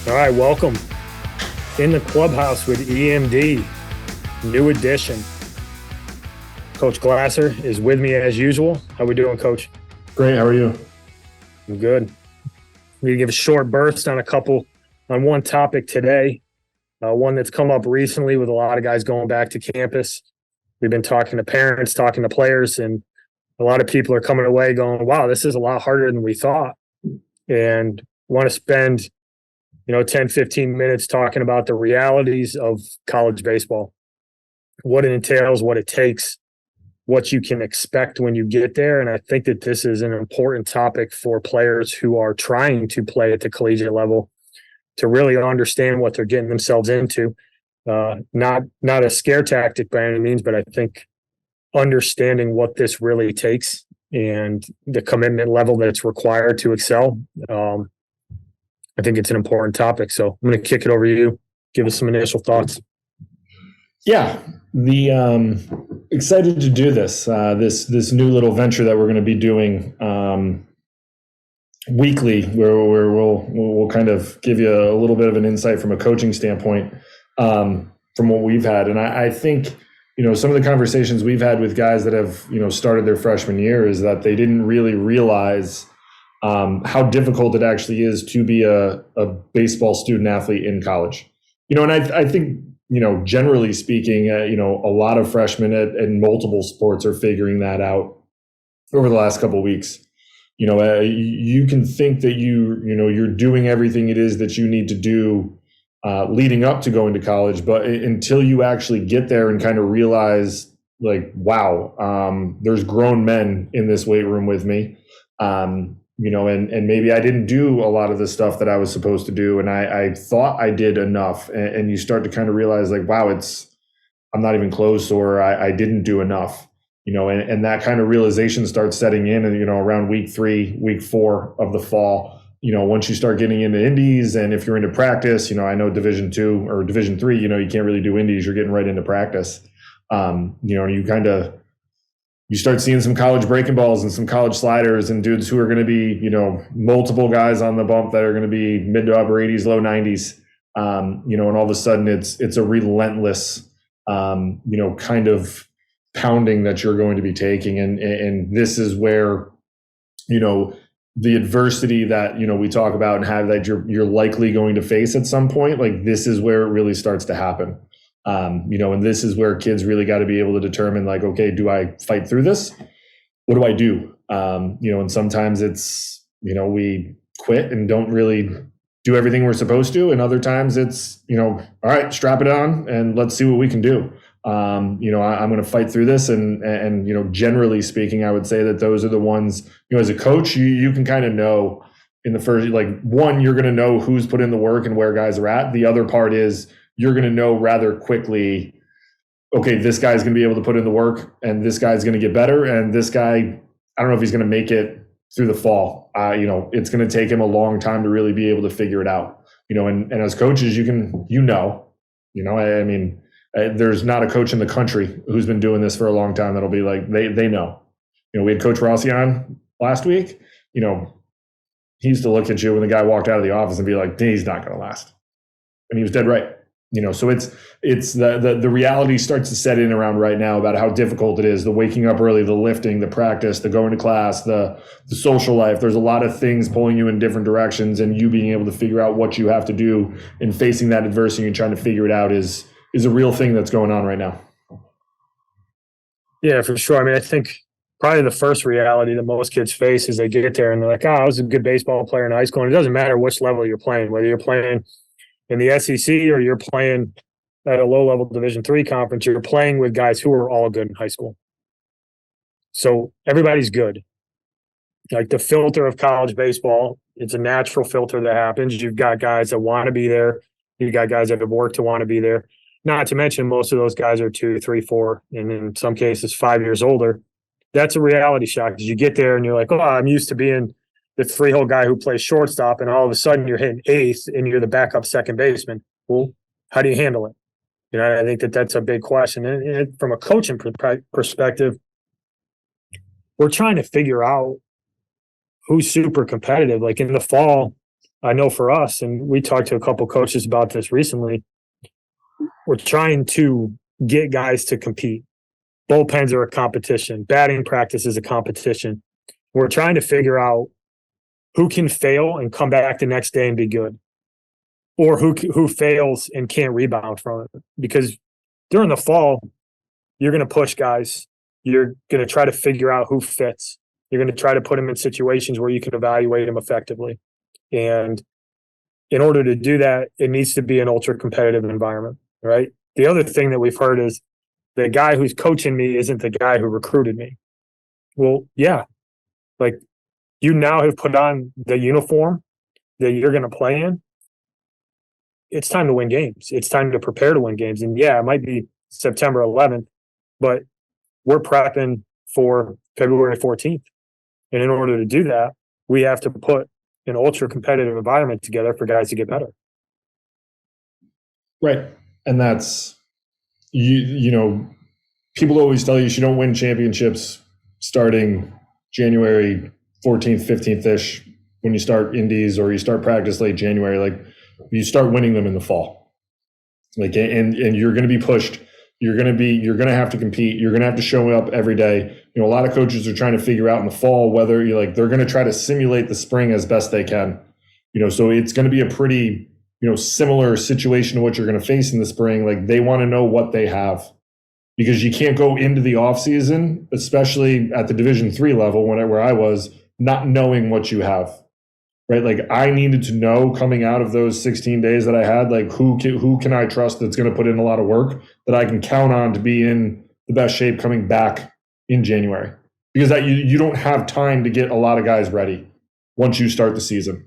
All right, welcome. In the Clubhouse with EMD, new edition. Coach Glasser is with me as usual. How we doing, Coach? Great. How are you? I'm good. We're going to give a short burst on one topic today, one that's come up recently with a lot of guys going back to campus. We've been talking to parents, talking to players, and a lot of people are coming away going, wow, this is a lot harder than we thought. And want to spend 10, 15 minutes talking about the realities of college baseball, what it entails, what it takes, what you can expect when you get there. And I think that this is an important topic for players who are trying to play at the collegiate level to really understand what they're getting themselves into. Not a scare tactic by any means, but I think understanding what this really takes and the commitment level that's required to excel. I think it's an important topic. So I'm going to kick it over to you. Give us some initial thoughts. Yeah, excited to do this. This new little venture that we're going to be doing weekly, where we'll kind of give you a little bit of an insight from a coaching standpoint from what we've had. And I think some of the conversations we've had with guys that have started their freshman year is that they didn't really realize how difficult it actually is to be a baseball student athlete in college. And I think, generally speaking, a lot of freshmen in multiple sports are figuring that out over the last couple of weeks. You can think that you're doing everything it is that you need to do leading up to going to college, but until you actually get there and kind of realize, like, wow, there's grown men in this weight room with me. And maybe I didn't do a lot of the stuff that I was supposed to do. And I thought I did enough. And you start to kind of realize, like, wow, I'm not even close, or I didn't do enough, and that kind of realization starts setting in, and, around week 3, week 4 of the fall, once you start getting into indies, and if you're into practice, I know Division 2 or Division 3, you can't really do indies. You're getting right into practice. You start seeing some college breaking balls and some college sliders and dudes who are going to be, multiple guys on the bump that are going to be mid to upper 80s, low 90s. And all of a sudden it's a relentless, kind of pounding that you're going to be taking. And this is where, the adversity that, we talk about and have that you're likely going to face at some point, like, this is where it really starts to happen. And this is where kids really got to be able to determine, like, okay, do I fight through this? What do I do? And sometimes it's, we quit and don't really do everything we're supposed to. And other times it's, all right, strap it on and let's see what we can do. I'm going to fight through this. And generally speaking, I would say that those are the ones, as a coach, you can kind of know in the first, like, one, you're going to know who's put in the work and where guys are at. The other part is, you're going to know rather quickly, okay, this guy's going to be able to put in the work, and this guy's going to get better, and this guy, I don't know if he's going to make it through the fall. It's going to take him a long time to really be able to figure it out. And as coaches, there's not a coach in the country who's been doing this for a long time that'll be like, they know. We had Coach Rossi on last week. He used to look at you when the guy walked out of the office and be like, he's not going to last. And he was dead right. So it's the reality starts to set in around right now about how difficult it is, the waking up early, the lifting, the practice, the going to class, the social life. There's a lot of things pulling you in different directions, and you being able to figure out what you have to do and facing that adversity and trying to figure it out is a real thing that's going on right now. Yeah, for sure. I mean, I think probably the first reality that most kids face is they get there and they're like, I was a good baseball player in high school. And it doesn't matter which level you're playing, whether you're playing in the SEC or you're playing at a low-level Division III conference, you're playing with guys who are all good in high school. So everybody's good. Like, the filter of college baseball, it's a natural filter that happens. You've got guys that want to be there. You've got guys that have worked to want to be there. Not to mention, most of those guys are 2, 3, 4, and in some cases 5 years older. That's a reality shock, because you get there and you're like, oh, I'm used to being the 3-hole guy who plays shortstop, and all of a sudden you're hitting 8th and you're the backup second baseman. Well, how do you handle it? I think that's a big question. And from a coaching perspective, we're trying to figure out who's super competitive. Like, in the fall, I know for us, and we talked to a couple coaches about this recently, we're trying to get guys to compete. Bullpens are a competition. Batting practice is a competition. We're trying to figure out who can fail and come back the next day and be good, or who fails and can't rebound from it. Because during the fall, you're going to push guys. You're going to try to figure out who fits. You're going to try to put them in situations where you can evaluate them effectively. And in order to do that, it needs to be an ultra competitive environment, right? The other thing that we've heard is the guy who's coaching me isn't the guy who recruited me. Well, yeah, like you now have put on the uniform that you're going to play in. It's time to win games. It's time to prepare to win games. And yeah, it might be September 11th, but we're prepping for February 14th. And in order to do that, we have to put an ultra competitive environment together for guys to get better. Right. And that's, you know, people always tell you you don't win championships starting January 14th, 15th ish when you start indies or you start practice late January. Like you start winning them in the fall. Like, and you're going to be pushed. You're going to have to compete. You're going to have to show up every day. You know, a lot of coaches are trying to figure out in the fall whether you're like, they're going to try to simulate the spring as best they can. You know, so it's going to be a pretty, you know, similar situation to what you're going to face in the spring. Like they want to know what they have, because you can't go into the off season, especially at the Division III level, where I was, not knowing what you have. Right, like I needed to know coming out of those 16 days that I had, like who can I trust that's going to put in a lot of work that I can count on to be in the best shape coming back in January, because that you don't have time to get a lot of guys ready once you start the season.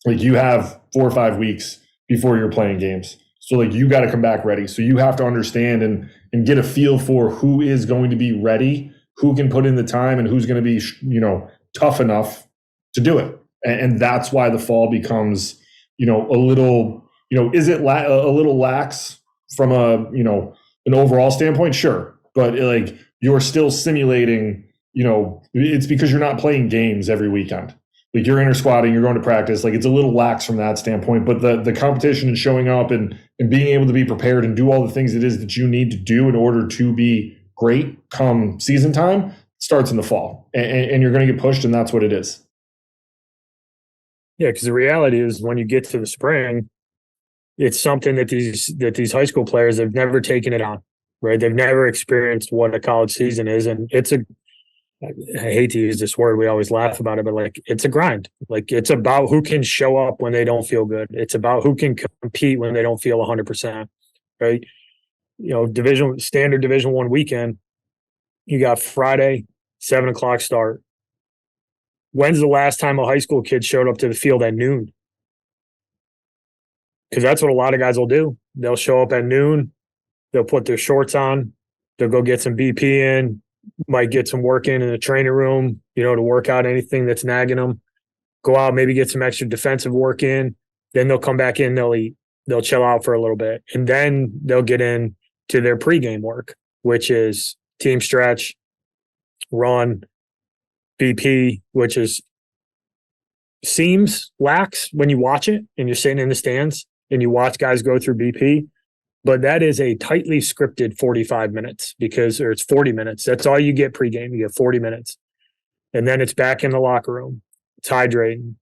Like you have 4 or 5 weeks before you're playing games, so like you got to come back ready. So you have to understand and get a feel for who is going to be ready, who can put in the time, and who's going to be, you know, tough enough to do it. And that's why the fall becomes, you know, a little, you know, is it a little lax from a, you know, an overall standpoint? Sure. But like you're still simulating, you know, it's because you're not playing games every weekend. Like you're inter squatting, you're going to practice. Like it's a little lax from that standpoint. But the competition and showing up and being able to be prepared and do all the things it is that you need to do in order to be great come season time starts in the fall. And you're going to get pushed, and that's what it is. Yeah, because the reality is when you get to the spring, it's something that these high school players have never taken it on, right? They've never experienced what a college season is, and I hate to use this word, we always laugh about it, but like it's a grind. Like it's about who can show up when they don't feel good. It's about who can compete when they don't feel 100%, right? You know, standard Division I weekend, you got Friday, 7:00 start. When's the last time a high school kid showed up to the field at noon? Because that's what a lot of guys will do. They'll show up at noon. They'll put their shorts on. They'll go get some BP in, might get some work in the training room, you know, to work out anything that's nagging them. Go out, maybe get some extra defensive work in. Then they'll come back in, they'll eat. They'll chill out for a little bit. And then they'll get in to their pregame work, which is team stretch, run, BP, which seems lax when you watch it and you're sitting in the stands and you watch guys go through BP, but that is a tightly scripted 45 minutes or it's 40 minutes. That's all you get pregame. You get 40 minutes. And then it's back in the locker room. It's hydrating.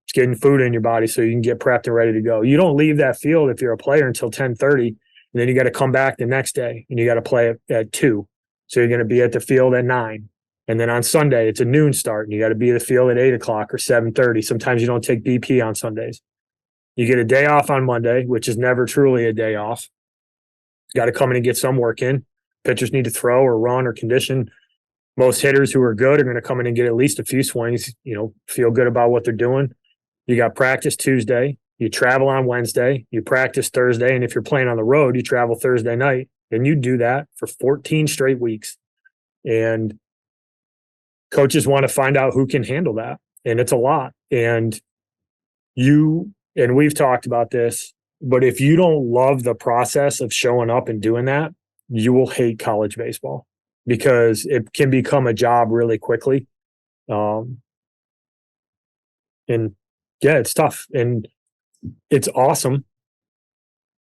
It's getting food in your body so you can get prepped and ready to go. You don't leave that field if you're a player until 10:30, and then you got to come back the next day and you got to play at 2. So you're going to be at the field at 9. And then on Sunday, it's a noon start, and you got to be at the field at 8:00 or 7:30. Sometimes you don't take BP on Sundays. You get a day off on Monday, which is never truly a day off. Got to come in and get some work in. Pitchers need to throw or run or condition. Most hitters who are good are going to come in and get at least a few swings, you know, feel good about what they're doing. You got practice Tuesday. You travel on Wednesday. You practice Thursday. And if you're playing on the road, you travel Thursday night. And you do that for 14 straight weeks. And coaches want to find out who can handle that. And it's a lot. And we've talked about this, but if you don't love the process of showing up and doing that, you will hate college baseball because it can become a job really quickly. And Yeah, it's tough and it's awesome.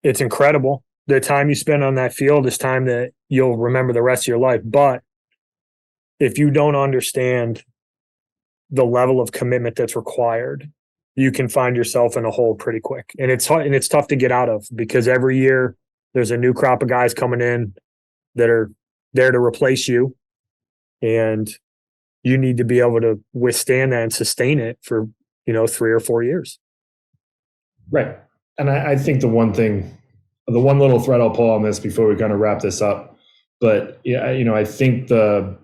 It's incredible. The time you spend on that field is time that you'll remember the rest of your life. But if you don't understand the level of commitment that's required, you can find yourself in a hole pretty quick. And it's tough to get out of because every year there's a new crop of guys coming in that are there to replace you. And you need to be able to withstand that and sustain it for, 3 or 4 years. Right. And I think the one little thread I'll pull on this before we kind of wrap this up, but yeah, I think the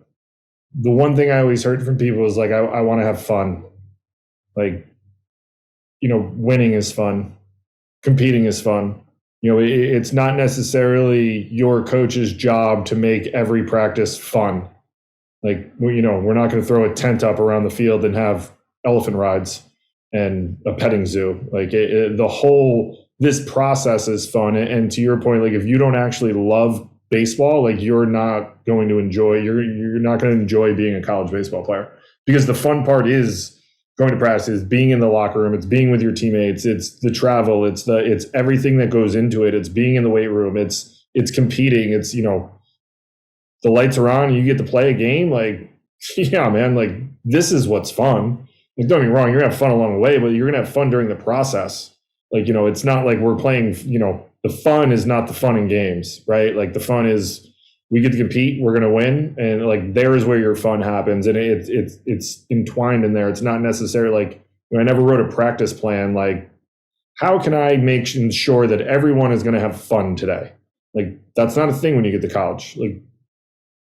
one thing I always heard from people is like, I want to have fun. Like, winning is fun. Competing is fun. It's not necessarily your coach's job to make every practice fun. Like, we're not going to throw a tent up around the field and have elephant rides and a petting zoo. Like this process is fun. And to your point, like if you don't actually love baseball, like you're not going to enjoy being a college baseball player, because the fun part is going to practice, it's being in the locker room, it's being with your teammates, it's the travel, it's everything that goes into it. It's being in the weight room, it's competing, it's, the lights are on, you get to play a game. Like, yeah, man, like this is what's fun. Like, don't get me wrong, you're gonna have fun along the way, but you're gonna have fun during the process. Like, it's not like we're playing, the fun is not the fun in games, right? Like the fun is we get to compete, we're gonna win, and like there is where your fun happens, and it's entwined in there. It's not necessarily like, I never wrote a practice plan like, how can I make sure that everyone is gonna have fun today? Like that's not a thing when you get to college. Like,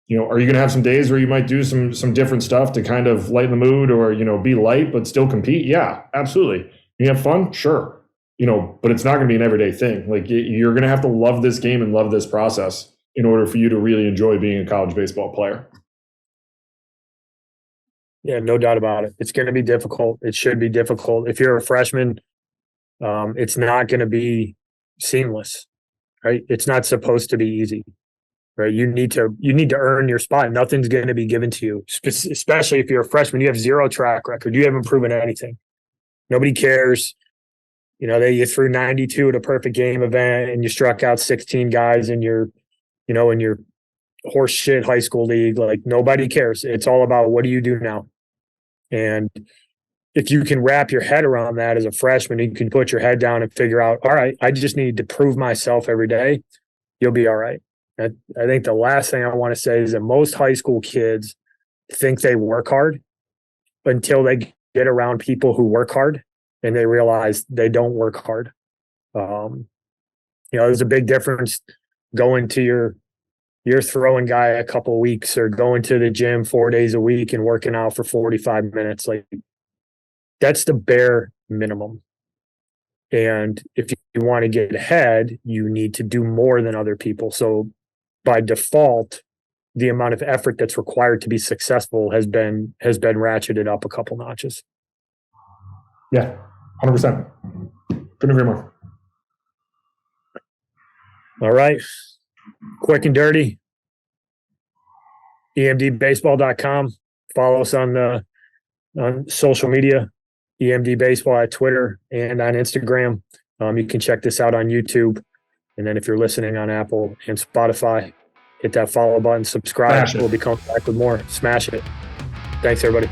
are you going to have some days where you might do some different stuff to kind of lighten the mood or, be light, but still compete? Yeah, absolutely. You have fun? Sure. But it's not going to be an everyday thing. Like you're going to have to love this game and love this process in order for you to really enjoy being a college baseball player. Yeah, no doubt about it. It's going to be difficult. It should be difficult. If you're a freshman, it's not going to be seamless, right? It's not supposed to be easy. Right, you need to earn your spot. Nothing's going to be given to you, especially if you're a freshman. You have zero track record. You haven't proven anything. Nobody cares. You threw 92 at a perfect game event, and you struck out 16 guys in your horse shit high school league. Like nobody cares. It's all about what do you do now. And if you can wrap your head around that as a freshman, you can put your head down and figure out, all right, I just need to prove myself every day. You'll be all right. I think the last thing I want to say is that most high school kids think they work hard until they get around people who work hard and they realize they don't work hard. There's a big difference going to your throwing guy a couple of weeks or going to the gym 4 days a week and working out for 45 minutes. Like that's the bare minimum. And if you want to get ahead, you need to do more than other people. So by default, the amount of effort that's required to be successful has been ratcheted up a couple notches. Yeah, 100%. Couldn't agree more. All right. Quick and dirty. EMDbaseball.com. Follow us on social media. EMD Baseball at Twitter and on Instagram. You can check this out on YouTube. And then if you're listening on Apple and Spotify, hit that follow button, subscribe. We'll be coming back with more. Smash it. Thanks, everybody.